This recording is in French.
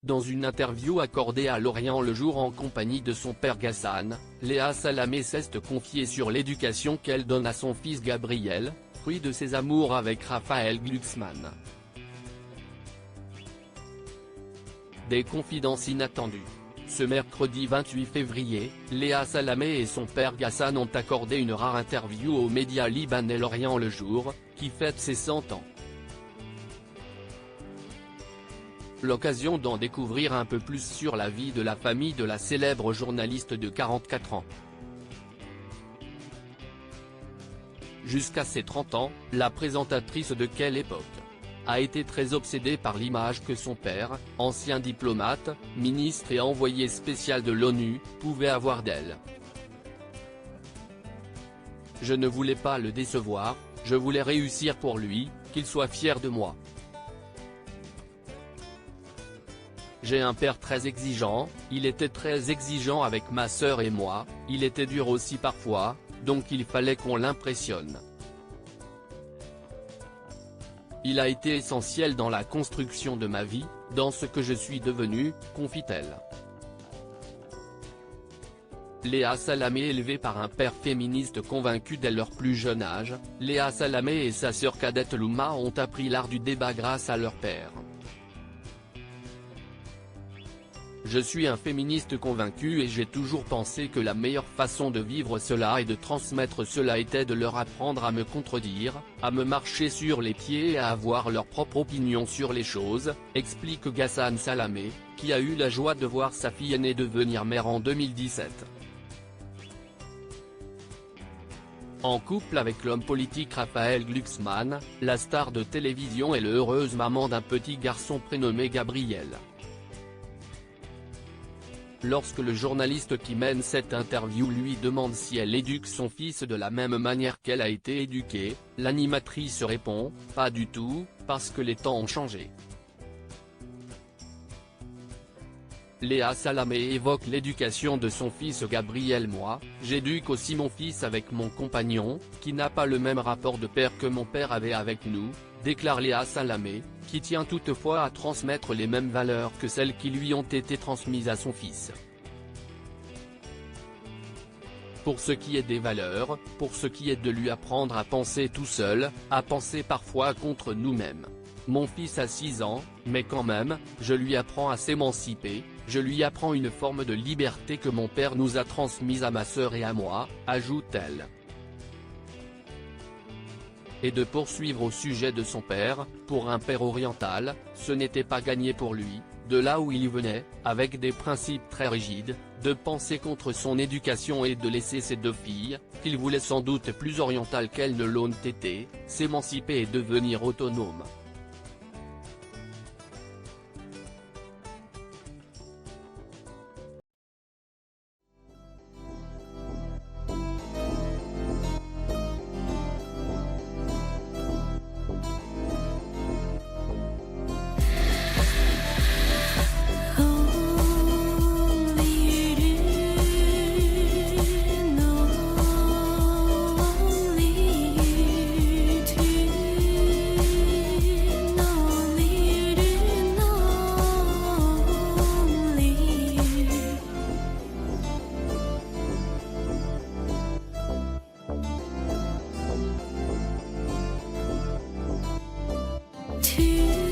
Dans une interview accordée à Lorient Le Jour en compagnie de son père Ghassan, Léa Salamé s'est confiée sur l'éducation qu'elle donne à son fils Gabriel, fruit de ses amours avec Raphaël Glucksmann. Des confidences inattendues. Ce mercredi 28 février, Léa Salamé et son père Ghassan ont accordé une rare interview aux médias libanais Lorient Le Jour, qui fête ses 100 ans. L'occasion d'en découvrir un peu plus sur la vie de la famille de la célèbre journaliste de 44 ans. Jusqu'à ses 30 ans, la présentatrice de Quelle Époque a été très obsédée par l'image que son père, ancien diplomate, ministre et envoyé spécial de l'ONU, pouvait avoir d'elle. Je ne voulais pas le décevoir, je voulais réussir pour lui, qu'il soit fier de moi. J'ai un père très exigeant, il était très exigeant avec ma sœur et moi, il était dur aussi parfois, donc il fallait qu'on l'impressionne. Il a été essentiel dans la construction de ma vie, dans ce que je suis devenu, confie-t-elle. Léa Salamé élevée par un père féministe convaincu dès leur plus jeune âge, Léa Salamé et sa sœur cadette Louma ont appris l'art du débat grâce à leur père. Je suis un féministe convaincu et j'ai toujours pensé que la meilleure façon de vivre cela et de transmettre cela était de leur apprendre à me contredire, à me marcher sur les pieds et à avoir leur propre opinion sur les choses, explique Ghassan Salamé, qui a eu la joie de voir sa fille aînée devenir mère en 2017. En couple avec l'homme politique Raphaël Glucksmann, la star de télévision est l'heureuse maman d'un petit garçon prénommé Gabriel. Lorsque le journaliste qui mène cette interview lui demande si elle éduque son fils de la même manière qu'elle a été éduquée, l'animatrice répond « Pas du tout, parce que les temps ont changé ». Léa Salamé évoque l'éducation de son fils Gabriel. Moi, j'éduque aussi mon fils avec mon compagnon, qui n'a pas le même rapport de père que mon père avait avec nous, déclare Léa Salamé, qui tient toutefois à transmettre les mêmes valeurs que celles qui lui ont été transmises à son fils. Pour ce qui est des valeurs, pour ce qui est de lui apprendre à penser tout seul, à penser parfois contre nous-mêmes. Mon fils a 6 ans, mais quand même, je lui apprends à s'émanciper, je lui apprends une forme de liberté que mon père nous a transmise à ma sœur et à moi, ajoute-t-elle. Et de poursuivre au sujet de son père, pour un père oriental, ce n'était pas gagné pour lui, de là où il venait, avec des principes très rigides, de penser contre son éducation et de laisser ses 2 filles, qu'il voulait sans doute plus orientales qu'elles ne l'ont été, s'émanciper et devenir autonomes. To